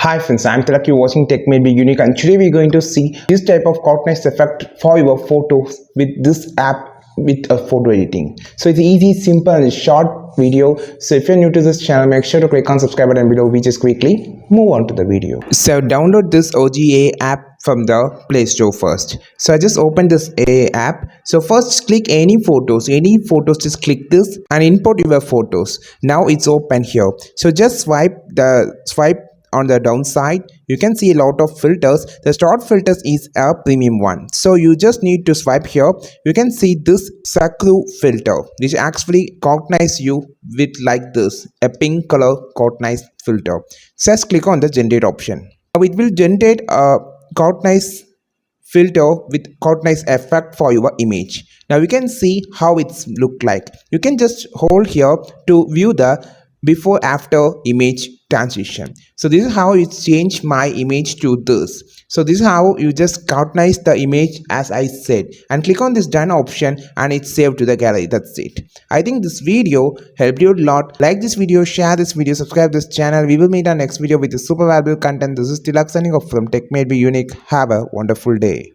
Hi friends, I'm Tilak, you're watching Tech May Be Unique, and today we're going to see this type of Coutness effect for your photos with this app with a photo editing. So it's easy, simple and short video. So if you're new to this channel, make sure to click on subscribe button below. We just quickly move on to the video. So download this OGA app from the Play Store first. So I just opened this A app. So first click any photos, just click this and import your photos. Now it's open here. So just swipe on the downside. You can see a lot of filters. The start filters is a premium one, so you just need to swipe here. You can see this Sakru filter, which actually Coutness you with like this, a pink color Coutness filter. Just click on the generate option. Now it will generate a Coutness filter with Coutness effect for your image. Now you can see how it's look like. You can just hold here to view the before after image transition. So this is how it changed my image to this. So this is how you just Coutness the image as I said, and click on this done option and it's saved to the gallery. That's it. I think this video helped you a lot. Like this video, share this video, subscribe this channel. We will meet our next video with the super valuable content. This is Tilak signing off from Tech May Be Unique. Have a wonderful day.